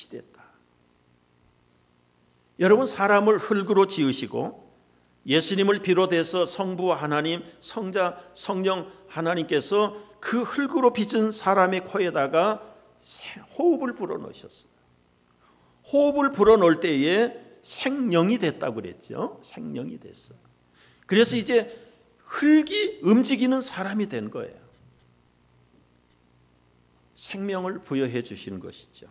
빛이 됐다. 여러분, 사람을 흙으로 지으시고 예수님을 비롯해서 성부 하나님, 성자, 성령 하나님께서 그 흙으로 빚은 사람의 코에다가 호흡을 불어넣으셨어요. 호흡을 불어넣을 때에 생명이 됐다고 그랬죠. 생명이 됐어요. 그래서 이제 흙이 움직이는 사람이 된 거예요. 생명을 부여해 주시는 것이죠.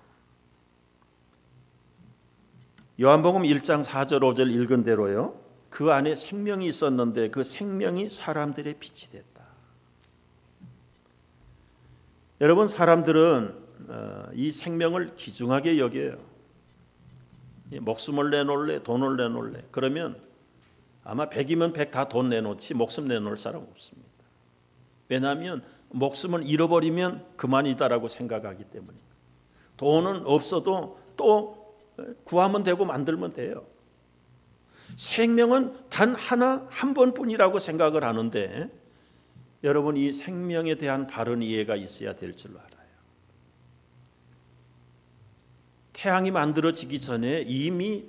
요한복음 1장 4절 5절 읽은 대로요, 그 안에 생명이 있었는데 그 생명이 사람들의 빛이 됐다. 여러분, 사람들은 이 생명을 귀중하게 여겨요. 목숨을 내놓을래, 돈을 내놓을래. 그러면 아마 100이면 100 다 돈 내놓지 목숨 내놓을 사람 없습니다. 왜냐하면 목숨을 잃어버리면 그만이다라고 생각하기 때문입니다. 돈은 없어도 또 구하면 되고 만들면 돼요. 생명은 단 하나, 한 번뿐이라고 생각을 하는데, 여러분, 이 생명에 대한 바른 이해가 있어야 될 줄로 알아요. 태양이 만들어지기 전에 이미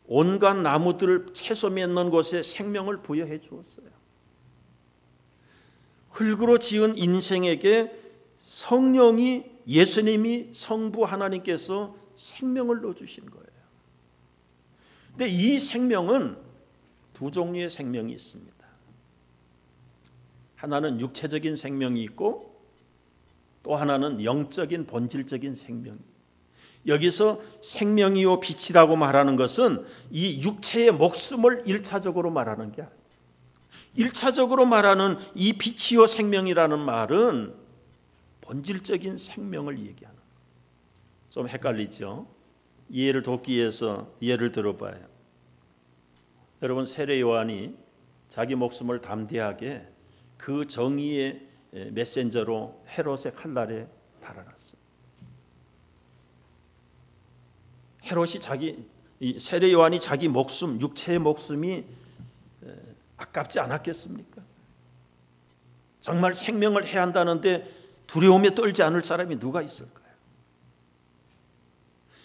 온갖 나무들, 채소 맺는 곳에 생명을 부여해 주었어요. 흙으로 지은 인생에게 성령이, 예수님이, 성부 하나님께서 생명을 넣어주신 거예요. 근데 이 생명은 두 종류의 생명이 있습니다. 하나는 육체적인 생명이 있고 또 하나는 영적인 본질적인 생명이. 여기서 생명이요 빛이라고 말하는 것은 이 육체의 목숨을 1차적으로 말하는 게 아니에요. 1차적으로 말하는 이 빛이요 생명이라는 말은 본질적인 생명을 얘기하는 거예요. 좀 헷갈리죠? 이해를 돕기 위해서 예를 들어봐요. 여러분, 세례 요한이 자기 목숨을 담대하게 그 정의의 메신저로 헤롯의 칼날에 달아났어요. 헤롯이 세례 요한이 자기 목숨, 육체의 목숨이 아깝지 않았겠습니까? 정말 생명을 해야 한다는데 두려움에 떨지 않을 사람이 누가 있을까요?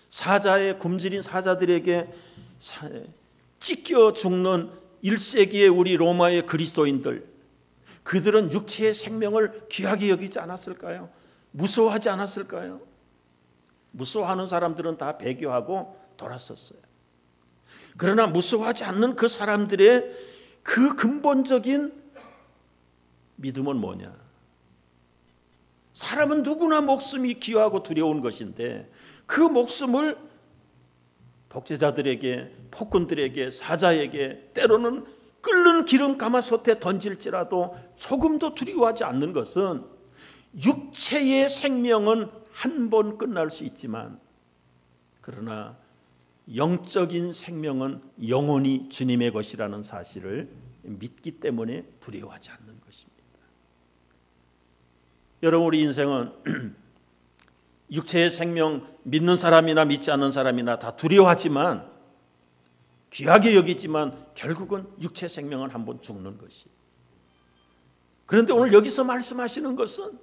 사자의 굶주린 사자들에게 찢겨 죽는 1세기의 우리 로마의 그리스도인들, 그들은 육체의 생명을 귀하게 여기지 않았을까요? 무서워하지 않았을까요? 무서워하는 사람들은 다 배교하고 돌아섰어요. 그러나 무서워하지 않는 그 사람들의 그 근본적인 믿음은 뭐냐? 사람은 누구나 목숨이 귀하고 두려운 것인데 그 목숨을 독재자들에게, 폭군들에게, 사자에게, 때로는 끓는 기름 가마솥에 던질지라도 조금도 두려워하지 않는 것은, 육체의 생명은 한 번 끝날 수 있지만 그러나 영적인 생명은 영원히 주님의 것이라는 사실을 믿기 때문에 두려워하지 않는 것입니다. 여러분, 우리 인생은 육체의 생명 믿는 사람이나 믿지 않는 사람이나 다 두려워하지만, 귀하게 여기지만 결국은 육체 생명은 한번 죽는 것이. 그런데 오늘 여기서 말씀하시는 것은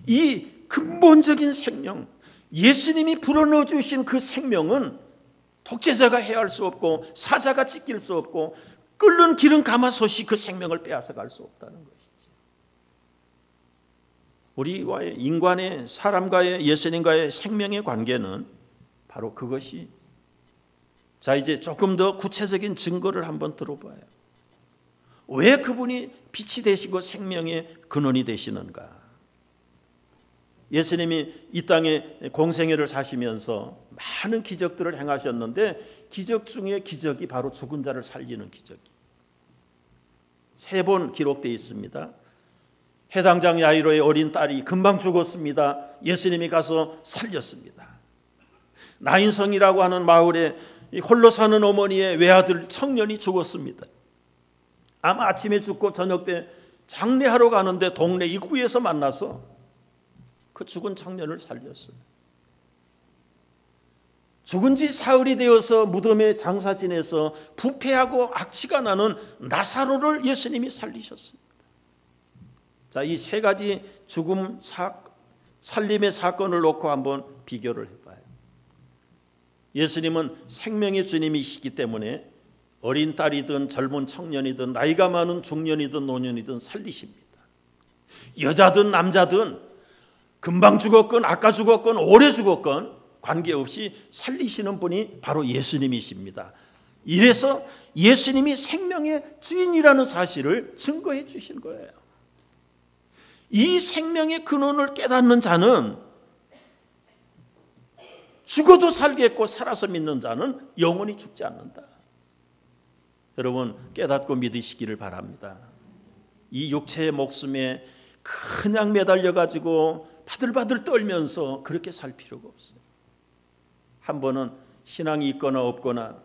이 근본적인 생명, 예수님이 불어넣어 주신 그 생명은 독재자가 해할 수 없고 사자가 찢길 수 없고 끓는 기름 가마솥이 그 생명을 빼앗아 갈 수 없다는 것이죠. 우리와의 인간의, 사람과의, 예수님과의 생명의 관계는 바로 그것이. 자, 이제 조금 더 구체적인 증거를 한번 들어봐요. 왜 그분이 빛이 되시고 생명의 근원이 되시는가? 예수님이 이 땅에 공생애를 사시면서 많은 기적들을 행하셨는데, 기적 중에 기적이 바로 죽은 자를 살리는 기적이 3번 기록되어 있습니다. 해당장 야이로의 어린 딸이 금방 죽었습니다. 예수님이 가서 살렸습니다. 나인성이라고 하는 마을에 홀로 사는 어머니의 외아들 청년이 죽었습니다. 아마 아침에 죽고 저녁 때 장례하러 가는데 동네 입구에서 만나서 그 죽은 청년을 살렸어요. 죽은 지 사흘이 되어서 무덤에 장사 지내서 부패하고 악취가 나는 나사로를 예수님이 살리셨습니다. 자, 이 3가지 죽음, 살림의 사건을 놓고 한번 비교를 해봐요. 예수님은 생명의 주님이시기 때문에 어린 딸이든 젊은 청년이든 나이가 많은 중년이든 노년이든 살리십니다. 여자든 남자든 금방 죽었건 아까 죽었건 오래 죽었건 관계없이 살리시는 분이 바로 예수님이십니다. 이래서 예수님이 생명의 주인이라는 사실을 증거해 주신 거예요. 이 생명의 근원을 깨닫는 자는 죽어도 살겠고 살아서 믿는 자는 영원히 죽지 않는다. 여러분 깨닫고 믿으시기를 바랍니다. 이 육체의 목숨에 그냥 매달려 가지고 바들바들 떨면서 그렇게 살 필요가 없어요. 한 번은 신앙이 있거나 없거나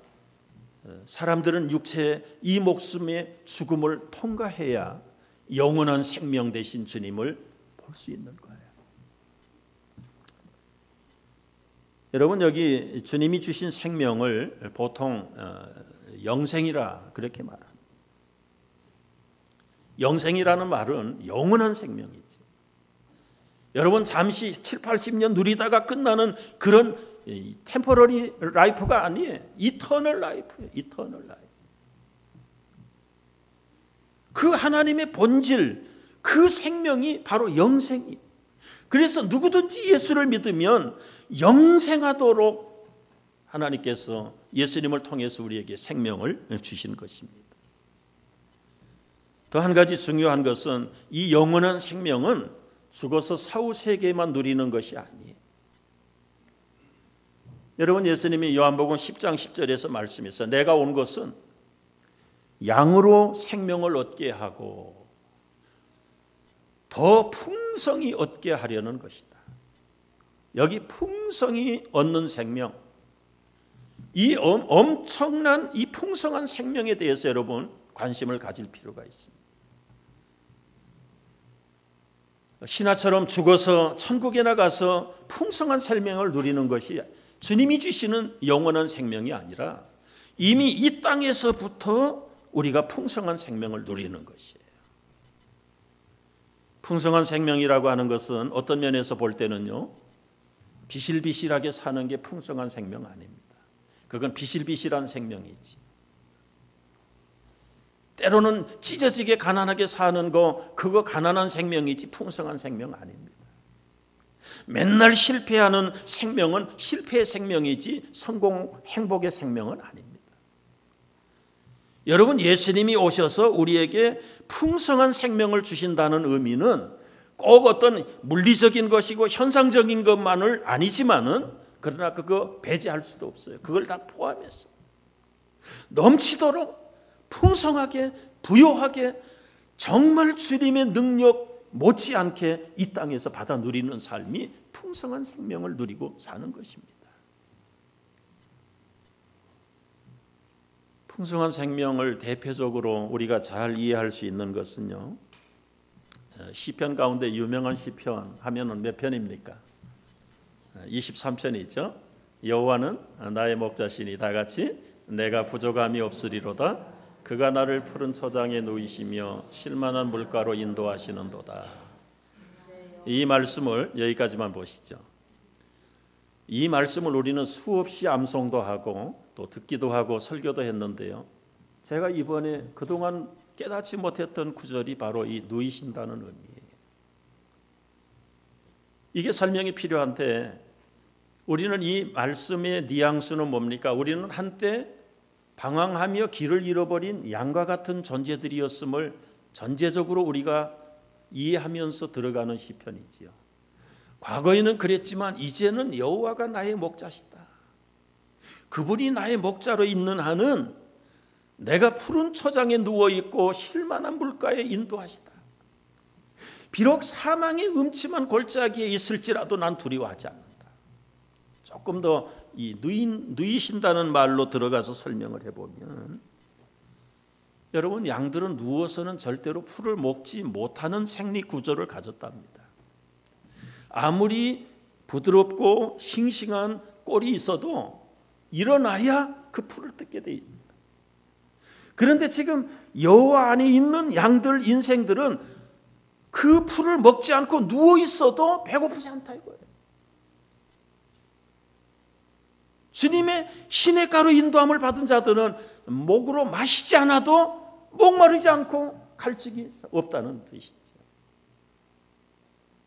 사람들은 육체의 이 목숨의 죽음을 통과해야 영원한 생명 되신 주님을 볼 수 있는 거예요. 여러분 여기 주님이 주신 생명을 보통 영생이라 그렇게 말합니다. 영생이라는 말은 영원한 생명이지. 여러분 잠시 7, 80년 누리다가 끝나는 그런 템포러리 라이프가 아니에요. 이터널 라이프예요. 이터널 라이프. 그 하나님의 본질, 그 생명이 바로 영생이에요. 그래서 누구든지 예수를 믿으면 영생하도록 하나님께서 예수님을 통해서 우리에게 생명을 주신 것입니다. 또 한 가지 중요한 것은 이 영원한 생명은 죽어서 사후 세계만 누리는 것이 아니에요. 여러분 예수님이 요한복음 10장 10절에서 말씀했어요. 내가 온 것은 양으로 생명을 얻게 하고 더 풍성히 얻게 하려는 것이다. 여기 풍성히 얻는 생명, 이 엄청난 이 풍성한 생명에 대해서 여러분 관심을 가질 필요가 있습니다. 신하처럼 죽어서 천국에 나가서 풍성한 생명을 누리는 것이 주님이 주시는 영원한 생명이 아니라 이미 이 땅에서부터 우리가 풍성한 생명을 누리는 것이에요. 풍성한 생명이라고 하는 것은 어떤 면에서 볼 때는요, 비실비실하게 사는 게 풍성한 생명 아닙니다. 그건 비실비실한 생명이지. 때로는 찢어지게 가난하게 사는 거, 그거 가난한 생명이지 풍성한 생명 아닙니다. 맨날 실패하는 생명은 실패의 생명이지 성공, 행복의 생명은 아닙니다. 여러분 예수님이 오셔서 우리에게 풍성한 생명을 주신다는 의미는 꼭 어떤 물리적인 것이고 현상적인 것만을 아니지만은 그러나 그거 배제할 수도 없어요. 그걸 다 포함해서 넘치도록 풍성하게 부요하게 정말 주님의 능력 못지않게 이 땅에서 받아 누리는 삶이 풍성한 생명을 누리고 사는 것입니다. 풍성한 생명을 대표적으로 우리가 잘 이해할 수 있는 것은요, 시편 가운데 유명한 시편 하면은 몇 편입니까? 23편이죠. 여호와는 나의 목자시니 다같이 내가 부족함이 없으리로다. 그가 나를 푸른 초장에 누이시며 쉴만한 물가로 인도하시는도다. 이 말씀을 여기까지만 보시죠. 이 말씀을 우리는 수없이 암송도 하고 또 듣기도 하고 설교도 했는데요, 제가 이번에 그동안 깨닫지 못했던 구절이 바로 이 누이신다는 의미예요. 이게 설명이 필요한데 우리는 이 말씀의 뉘앙스는 뭡니까? 우리는 한때 방황하며 길을 잃어버린 양과 같은 존재들이었음을 전제적으로 우리가 이해하면서 들어가는 시편이지요. 과거에는 그랬지만 이제는 여호와가 나의 목자시다. 그분이 나의 목자로 있는 한은 내가 푸른 초장에 누워있고 쉴만한 물가에 인도하시다. 비록 사망의 음침한 골짜기에 있을지라도 난 두려워하지 않는다. 조금 더 이 누이신다는 말로 들어가서 설명을 해보면, 여러분 양들은 누워서는 절대로 풀을 먹지 못하는 생리 구조를 가졌답니다. 아무리 부드럽고 싱싱한 꼴이 있어도 일어나야 그 풀을 뜯게 돼 있습니다. 그런데 지금 여호와 안에 있는 양들 인생들은 그 풀을 먹지 않고 누워 있어도 배고프지 않다 이거예요. 주님의 시냇가로 인도함을 받은 자들은 목으로 마시지 않아도 목마르지 않고 갈증이 없다는 뜻이죠.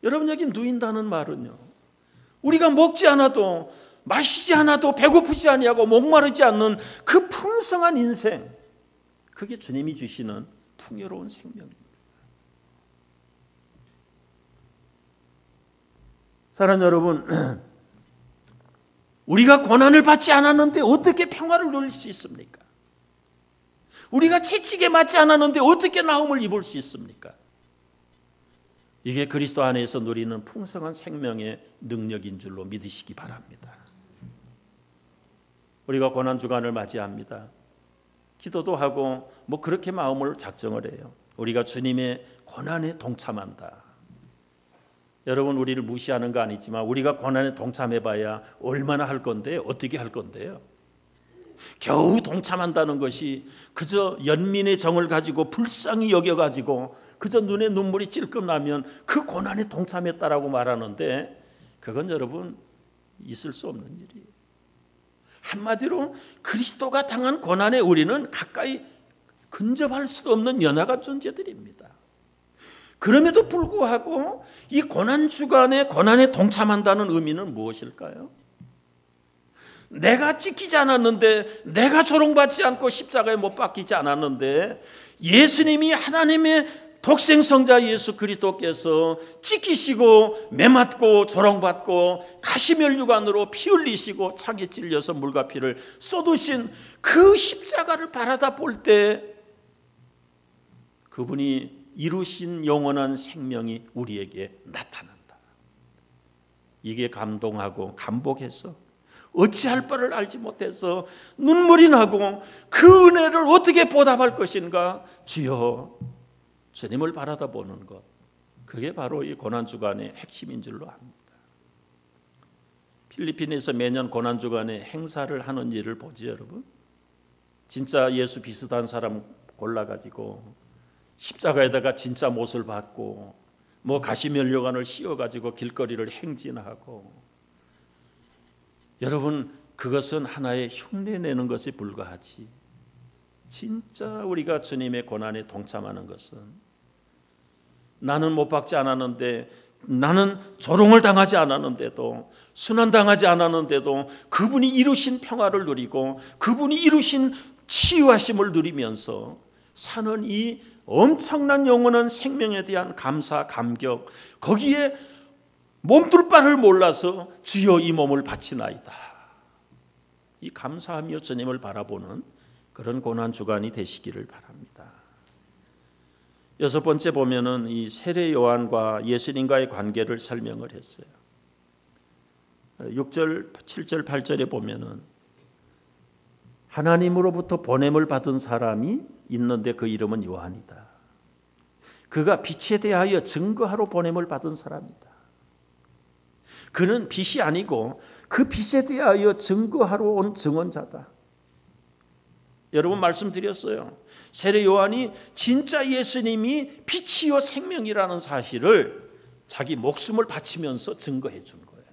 여러분, 여기 누인다는 말은요, 우리가 먹지 않아도 마시지 않아도 배고프지 아니하고 목마르지 않는 그 풍성한 인생, 그게 주님이 주시는 풍요로운 생명입니다. 사랑하는 여러분, 우리가 고난을 받지 않았는데 어떻게 평화를 누릴 수 있습니까? 우리가 채찍에 맞지 않았는데 어떻게 나음을 입을 수 있습니까? 이게 그리스도 안에서 누리는 풍성한 생명의 능력인 줄로 믿으시기 바랍니다. 우리가 고난주간을 맞이합니다. 기도도 하고 그렇게 마음을 작정을 해요. 우리가 주님의 고난에 동참한다. 여러분, 우리를 무시하는 거 아니지만 우리가 고난에 동참해봐야 얼마나 할 건데, 어떻게 할 건데요? 겨우 동참한다는 것이 그저 연민의 정을 가지고 불쌍히 여겨가지고 그저 눈에 눈물이 찔끔 나면 그 고난에 동참했다라고 말하는데, 그건 여러분 있을 수 없는 일이에요. 한마디로 그리스도가 당한 고난에 우리는 가까이 근접할 수도 없는 연하가 존재들입니다. 그럼에도 불구하고 이 고난주간에 고난에 동참한다는 의미는 무엇일까요? 내가 찍히지 않았는데, 내가 조롱받지 않고 십자가에 못 박히지 않았는데, 예수님이 하나님의 독생성자 예수 그리스도께서 찍히시고 매맞고 조롱받고 가시면류관으로 피 흘리시고 창에 찔려서 물과 피를 쏟으신 그 십자가를 바라다 볼 때 그분이 이루신 영원한 생명이 우리에게 나타난다. 이게 감동하고 감복해서 어찌할 바를 알지 못해서 눈물이 나고 그 은혜를 어떻게 보답할 것인가, 주여, 주님을 바라다 보는 것, 그게 바로 이 고난주간의 핵심인 줄로 압니다. 필리핀에서 매년 고난주간에 행사를 하는 일을 보지 여러분. 진짜 예수 비슷한 사람 골라가지고 십자가에다가 진짜 못을 받고 가시면류관을 씌워가지고 길거리를 행진하고, 여러분, 그것은 하나의 흉내내는 것에 불과하지, 진짜 우리가 주님의 고난에 동참하는 것은, 나는 못 박지 않았는데, 나는 조롱을 당하지 않았는데도, 순환당하지 않았는데도 그분이 이루신 평화를 누리고 그분이 이루신 치유하심을 누리면서 사는 이 엄청난 영원한 생명에 대한 감사, 감격, 거기에 몸둘 바를 몰라서 주여 이 몸을 바치나이다, 이 감사하며 주님을 바라보는 그런 고난주간이 되시기를 바랍니다. 여섯 번째 보면은 이 세례 요한과 예수님과의 관계를 설명을 했어요. 6절, 7절, 8절에 보면은 하나님으로부터 보냄을 받은 사람이 있는데 그 이름은 요한이다. 그가 빛에 대하여 증거하러 보냄을 받은 사람이다. 그는 빛이 아니고 그 빛에 대하여 증거하러 온 증언자다. 여러분, 말씀드렸어요. 세례 요한이 진짜 예수님이 빛이요 생명이라는 사실을 자기 목숨을 바치면서 증거해 준 거예요.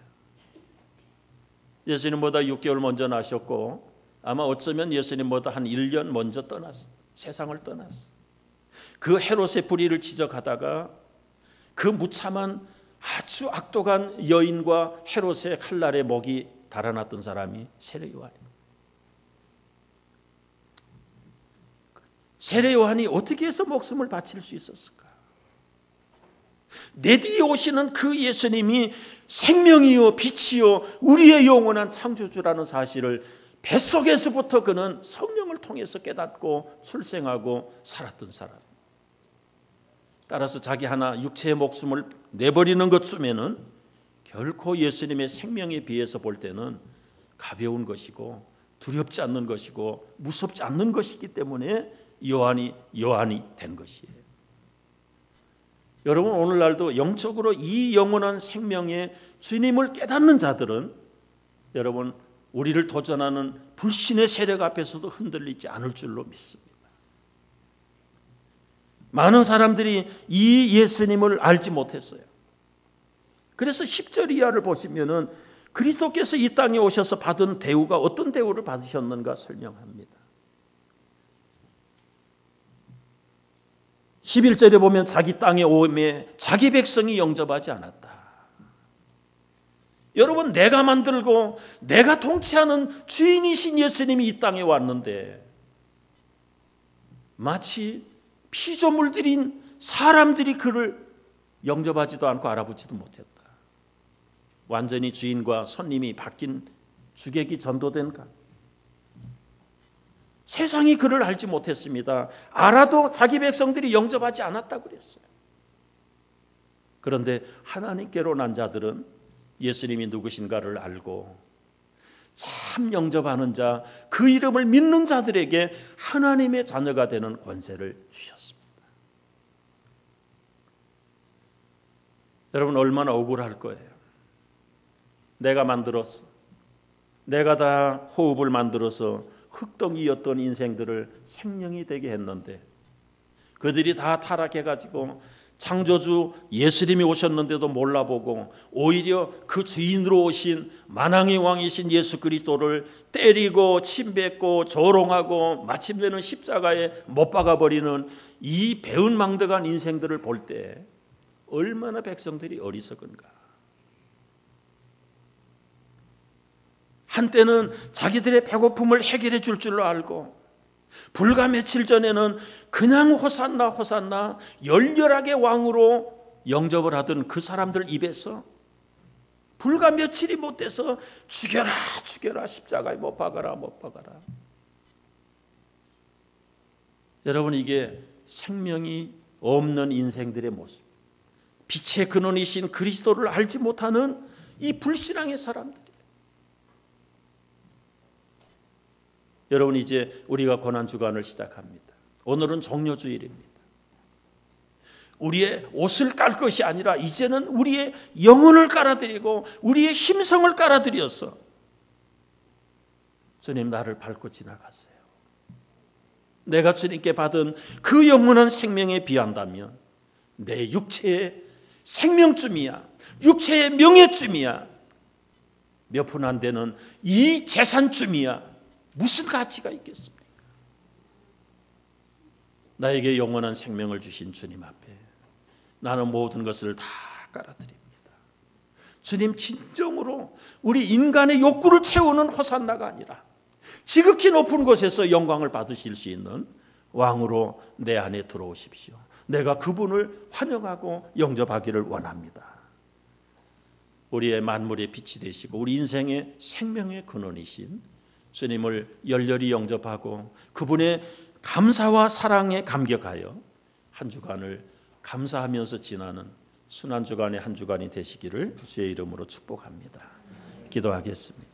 예수님보다 6개월 먼저 나셨고 아마 어쩌면 예수님보다 한 1년 먼저 떠났어. 세상을 떠났어. 그 헤롯의 불의를 지적하다가 그 무참한 아주 악독한 여인과 헤롯의 칼날에 목이 달아났던 사람이 세례 요한입니다. 세례 요한이 어떻게 해서 목숨을 바칠 수 있었을까? 내 뒤에 오시는 그 예수님이 생명이요 빛이요 우리의 영원한 창조주라는 사실을 뱃속에서부터 그는 성령을 통해서 깨닫고 출생하고 살았던 사람. 따라서 자기 하나 육체의 목숨을 내버리는 것쯤에는 결코 예수님의 생명에 비해서 볼 때는 가벼운 것이고 두렵지 않는 것이고 무섭지 않는 것이기 때문에 요한이 된 것이에요. 여러분, 오늘날도 영적으로 이 영원한 생명의 주님을 깨닫는 자들은 여러분, 우리를 도전하는 불신의 세력 앞에서도 흔들리지 않을 줄로 믿습니다. 많은 사람들이 이 예수님을 알지 못했어요. 그래서 10절 이하를 보시면은 그리스도께서 이 땅에 오셔서 받은 대우가 어떤 대우를 받으셨는가 설명합니다. 11절에 보면 자기 땅에 오매 자기 백성이 영접하지 않았다. 여러분, 내가 만들고 내가 통치하는 주인이신 예수님이 이 땅에 왔는데 마치 피조물들인 사람들이 그를 영접하지도 않고 알아보지도 못했다. 완전히 주인과 손님이 바뀐 주객이 전도된가? 세상이 그를 알지 못했습니다. 알아도 자기 백성들이 영접하지 않았다고 그랬어요. 그런데 하나님께로 난 자들은 예수님이 누구신가를 알고 참 영접하는 자, 그 이름을 믿는 자들에게 하나님의 자녀가 되는 권세를 주셨습니다. 여러분, 얼마나 억울할 거예요. 내가 만들었어. 내가 다 호흡을 만들어서 흙덩이였던 인생들을 생명이 되게 했는데 그들이 다 타락해가지고 창조주 예수님이 오셨는데도 몰라보고 오히려 그 주인으로 오신 만왕의 왕이신 예수 그리스도를 때리고 침뱉고 조롱하고 마침내는 십자가에 못 박아버리는 이 배은망덕한 인생들을 볼 때 얼마나 백성들이 어리석은가. 한때는 자기들의 배고픔을 해결해 줄 줄로 알고 불과 며칠 전에는 그냥 호산나 호산나 열렬하게 왕으로 영접을 하던 그 사람들 입에서 불과 며칠이 못 돼서 죽여라 죽여라 십자가에 못 박아라 못 박아라. 여러분, 이게 생명이 없는 인생들의 모습, 빛의 근원이신 그리스도를 알지 못하는 이 불신앙의 사람들. 여러분, 이제 우리가 고난주간을 시작합니다. 오늘은 종료주일입니다. 우리의 옷을 깔 것이 아니라 이제는 우리의 영혼을 깔아드리고 우리의 힘성을 깔아드려서 주님, 나를 밟고 지나가세요. 내가 주님께 받은 그 영원한 생명에 비한다면 내 육체의 생명쯤이야, 육체의 명예쯤이야, 몇 푼 안 되는 이 재산쯤이야 무슨 가치가 있겠습니까? 나에게 영원한 생명을 주신 주님 앞에 나는 모든 것을 다 깔아드립니다. 주님, 진정으로 우리 인간의 욕구를 채우는 호산나가 아니라 지극히 높은 곳에서 영광을 받으실 수 있는 왕으로 내 안에 들어오십시오. 내가 그분을 환영하고 영접하기를 원합니다. 우리의 만물의 빛이 되시고 우리 인생의 생명의 근원이신 주님을 열렬히 영접하고 그분의 감사와 사랑에 감격하여 한 주간을 감사하면서 지나는 순한 주간의 한 주간이 되시기를 주의 이름으로 축복합니다. 기도하겠습니다.